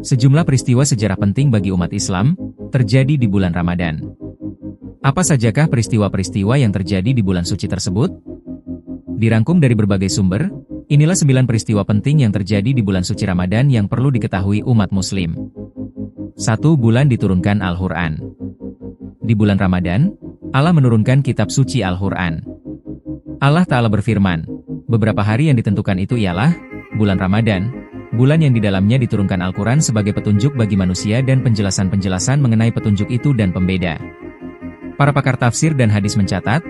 Sejumlah peristiwa sejarah penting bagi umat Islam terjadi di bulan Ramadan. Apa sajakah peristiwa-peristiwa yang terjadi di bulan suci tersebut? Dirangkum dari berbagai sumber, inilah 9 peristiwa penting yang terjadi di bulan suci Ramadan yang perlu diketahui umat Muslim. 1. Bulan diturunkan Al-Quran. Di bulan Ramadan, Allah menurunkan kitab suci Al-Quran. Allah Ta'ala berfirman, beberapa hari yang ditentukan itu ialah bulan Ramadan, bulan yang di dalamnya diturunkan Al-Quran sebagai petunjuk bagi manusia dan penjelasan-penjelasan mengenai petunjuk itu dan pembeda. Para pakar tafsir dan hadis mencatat,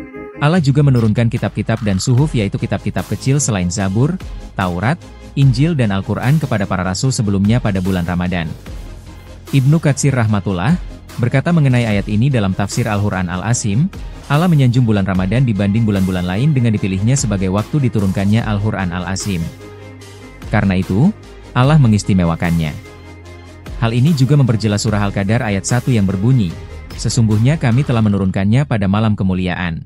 Allah juga menurunkan kitab-kitab dan suhuf yaitu kitab-kitab kecil selain Zabur, Taurat, Injil dan Al-Quran kepada para rasul sebelumnya pada bulan Ramadan. Ibnu Katsir rahmatullah berkata mengenai ayat ini dalam tafsir Al-Quran Al-Asim, Allah menyanjung bulan Ramadan dibanding bulan-bulan lain dengan dipilihnya sebagai waktu diturunkannya Al-Quran Al-Asim. Karena itu, Allah mengistimewakannya. Hal ini juga memperjelas surah Al-Qadar ayat 1 yang berbunyi, sesungguhnya kami telah menurunkannya pada malam kemuliaan.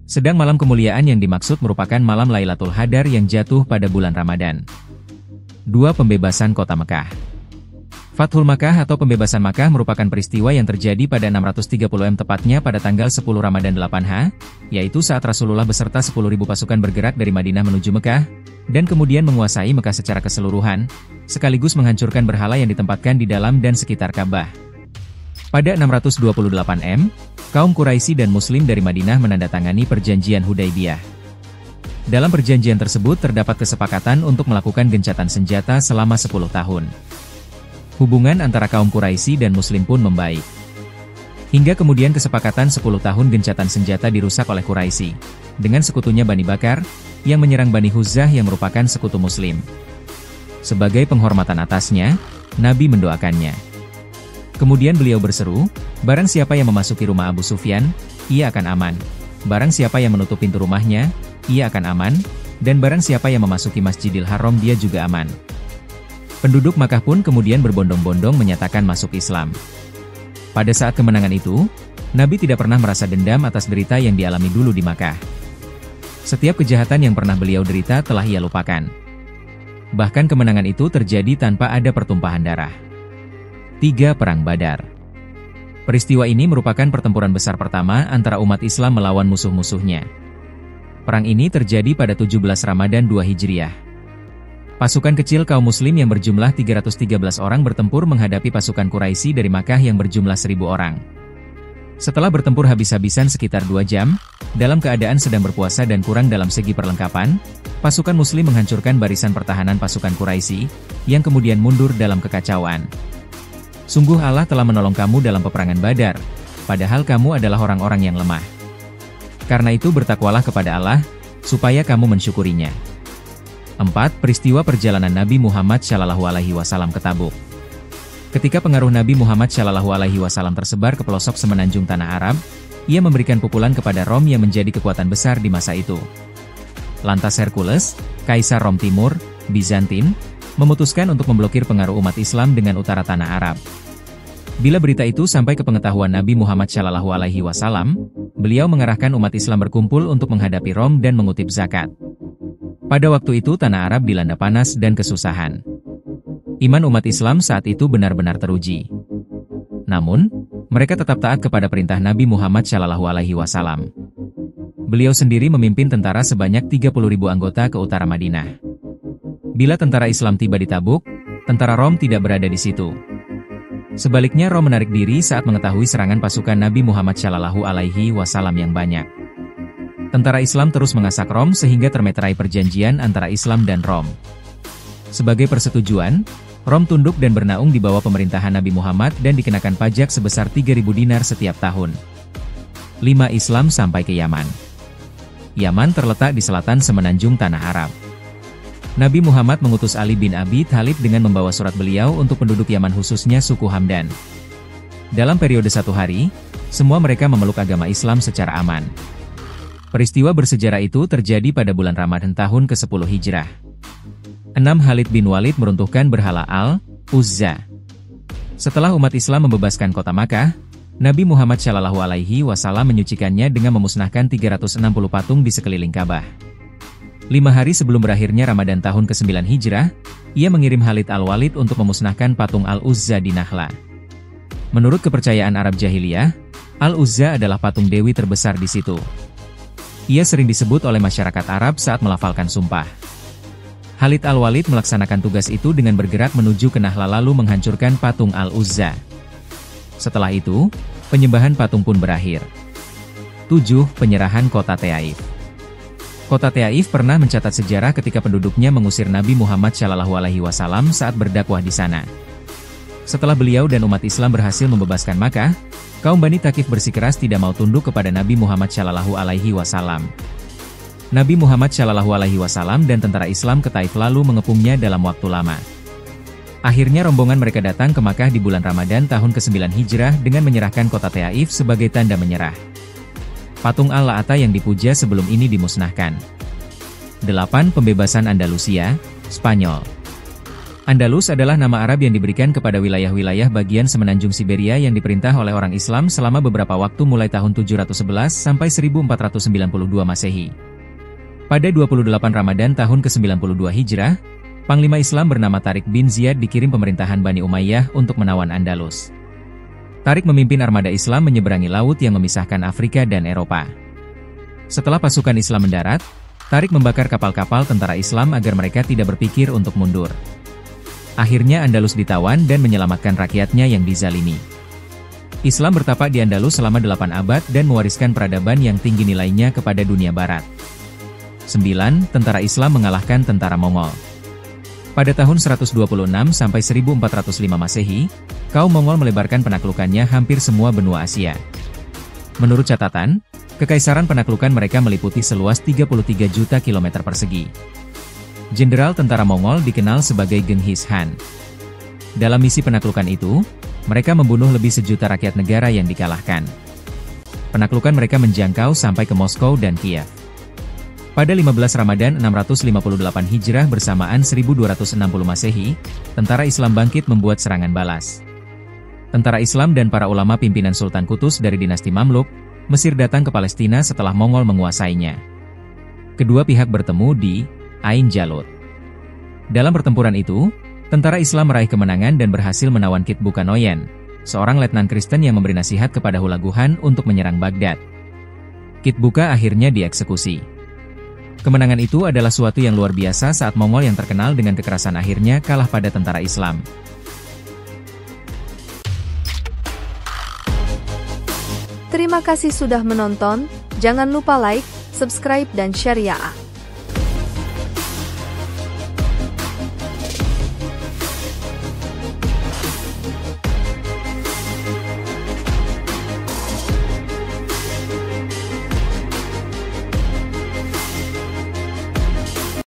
Sedang malam kemuliaan yang dimaksud merupakan malam Lailatul Qadar yang jatuh pada bulan Ramadan. 2. Pembebasan kota Mekah. Fathul Makkah atau pembebasan Makkah merupakan peristiwa yang terjadi pada 630 tepatnya pada tanggal 10 Ramadan 8H, yaitu saat Rasulullah beserta 10.000 pasukan bergerak dari Madinah menuju Mekah, dan kemudian menguasai Mekah secara keseluruhan, sekaligus menghancurkan berhala yang ditempatkan di dalam dan sekitar Ka'bah. Pada 628 kaum Quraisy dan Muslim dari Madinah menandatangani perjanjian Hudaibiyah. Dalam perjanjian tersebut terdapat kesepakatan untuk melakukan gencatan senjata selama 10 tahun. Hubungan antara kaum Quraisy dan Muslim pun membaik. Hingga kemudian kesepakatan 10 tahun gencatan senjata dirusak oleh Quraisy, dengan sekutunya Bani Bakar, yang menyerang Bani Huzzah yang merupakan sekutu Muslim. Sebagai penghormatan atasnya, Nabi mendoakannya. Kemudian beliau berseru, barang siapa yang memasuki rumah Abu Sufyan, ia akan aman. Barang siapa yang menutup pintu rumahnya, ia akan aman. Dan barang siapa yang memasuki Masjidil Haram dia juga aman. Penduduk Makkah pun kemudian berbondong-bondong menyatakan masuk Islam. Pada saat kemenangan itu, Nabi tidak pernah merasa dendam atas derita yang dialami dulu di Makkah. Setiap kejahatan yang pernah beliau derita telah ia lupakan. Bahkan kemenangan itu terjadi tanpa ada pertumpahan darah. 3. Perang Badar. Peristiwa ini merupakan pertempuran besar pertama antara umat Islam melawan musuh-musuhnya. Perang ini terjadi pada 17 Ramadan 2 Hijriah. Pasukan kecil kaum Muslim yang berjumlah 313 orang bertempur menghadapi pasukan Quraisy dari Makkah yang berjumlah 1.000 orang. Setelah bertempur habis-habisan sekitar 2 jam, dalam keadaan sedang berpuasa dan kurang dalam segi perlengkapan, pasukan Muslim menghancurkan barisan pertahanan pasukan Quraisy, yang kemudian mundur dalam kekacauan. Sungguh Allah telah menolong kamu dalam peperangan Badar, padahal kamu adalah orang-orang yang lemah. Karena itu bertakwalah kepada Allah, supaya kamu mensyukurinya. 4. Peristiwa perjalanan Nabi Muhammad SAW ke Tabuk. Ketika pengaruh Nabi Muhammad SAW tersebar ke pelosok semenanjung tanah Arab, ia memberikan pukulan kepada Rom yang menjadi kekuatan besar di masa itu. Lantas Hercules, Kaisar Rom Timur, Bizantin, memutuskan untuk memblokir pengaruh umat Islam dengan utara tanah Arab. Bila berita itu sampai ke pengetahuan Nabi Muhammad SAW, beliau mengarahkan umat Islam berkumpul untuk menghadapi Rom dan mengutip zakat. Pada waktu itu tanah Arab dilanda panas dan kesusahan. Iman umat Islam saat itu benar-benar teruji. Namun, mereka tetap taat kepada perintah Nabi Muhammad SAW. Beliau sendiri memimpin tentara sebanyak 30.000 anggota ke utara Madinah. Bila tentara Islam tiba di Tabuk, tentara Rom tidak berada di situ. Sebaliknya Rom menarik diri saat mengetahui serangan pasukan Nabi Muhammad SAW yang banyak. Tentara Islam terus mengasak Rom sehingga termeterai perjanjian antara Islam dan Rom. Sebagai persetujuan, Rom tunduk dan bernaung di bawah pemerintahan Nabi Muhammad dan dikenakan pajak sebesar 3.000 dinar setiap tahun. 5. Islam sampai ke Yaman. Yaman terletak di selatan semenanjung tanah Arab. Nabi Muhammad mengutus Ali bin Abi Thalib dengan membawa surat beliau untuk penduduk Yaman khususnya suku Hamdan. Dalam periode 1 hari, semua mereka memeluk agama Islam secara aman. Peristiwa bersejarah itu terjadi pada bulan Ramadan tahun ke-10 Hijrah. 6. Khalid bin Walid meruntuhkan berhala Al-Uzza. Setelah umat Islam membebaskan kota Makkah, Nabi Muhammad SAW menyucikannya dengan memusnahkan 360 patung di sekeliling Ka'bah. 5 hari sebelum berakhirnya Ramadan tahun ke-9 Hijrah, ia mengirim Khalid Al-Walid untuk memusnahkan patung Al-Uzza di Nakhla. Menurut kepercayaan Arab Jahiliyah, Al-Uzza adalah patung dewi terbesar di situ. Ia sering disebut oleh masyarakat Arab saat melafalkan sumpah. Khalid Al-Walid melaksanakan tugas itu dengan bergerak menuju ke Nakhla lalu menghancurkan patung Al-Uzza. Setelah itu, penyembahan patung pun berakhir. 7. Penyerahan kota Taif. Kota Taif pernah mencatat sejarah ketika penduduknya mengusir Nabi Muhammad SAW saat berdakwah di sana. Setelah beliau dan umat Islam berhasil membebaskan Makkah, kaum Bani Thaqif bersikeras tidak mau tunduk kepada Nabi Muhammad SAW. Nabi Muhammad SAW dan tentara Islam ke Taif lalu mengepungnya dalam waktu lama. Akhirnya rombongan mereka datang ke Makkah di bulan Ramadan tahun ke-9 Hijrah dengan menyerahkan kota Taif sebagai tanda menyerah. Patung Al-La'ata yang dipuja sebelum ini dimusnahkan. 8. Pembebasan Andalusia, Spanyol. Andalus adalah nama Arab yang diberikan kepada wilayah-wilayah bagian semenanjung Siberia yang diperintah oleh orang Islam selama beberapa waktu mulai tahun 711 sampai 1492 Masehi. Pada 28 Ramadan tahun ke-92 Hijrah, Panglima Islam bernama Tariq bin Ziyad dikirim pemerintahan Bani Umayyah untuk menawan Andalus. Tariq memimpin armada Islam menyeberangi laut yang memisahkan Afrika dan Eropa. Setelah pasukan Islam mendarat, Tariq membakar kapal-kapal tentara Islam agar mereka tidak berpikir untuk mundur. Akhirnya Andalus ditawan dan menyelamatkan rakyatnya yang dizalimi. Islam bertapak di Andalus selama 8 abad dan mewariskan peradaban yang tinggi nilainya kepada dunia barat. 9. Tentara Islam mengalahkan tentara Mongol. Pada tahun 126 sampai 1405 Masehi, kaum Mongol melebarkan penaklukannya hampir semua benua Asia. Menurut catatan, kekaisaran penaklukan mereka meliputi seluas 33 juta kilometer persegi. Jenderal tentara Mongol dikenal sebagai Genghis Khan. Dalam misi penaklukan itu, mereka membunuh lebih sejuta rakyat negara yang dikalahkan. Penaklukan mereka menjangkau sampai ke Moskow dan Kiev. Pada 15 Ramadan 658 Hijrah bersamaan 1260 Masehi, tentara Islam bangkit membuat serangan balas. Tentara Islam dan para ulama pimpinan Sultan Qutus dari dinasti Mamluk, Mesir datang ke Palestina setelah Mongol menguasainya. Kedua pihak bertemu di Ain Jalut. Dalam pertempuran itu, tentara Islam meraih kemenangan dan berhasil menawan Kit Bukanoyen, seorang letnan Kristen yang memberi nasihat kepada Hulaguhan untuk menyerang Baghdad. Kit Buka akhirnya dieksekusi. Kemenangan itu adalah suatu yang luar biasa saat Mongol yang terkenal dengan kekerasan akhirnya kalah pada tentara Islam. Terima kasih sudah menonton, jangan lupa like, subscribe dan share ya.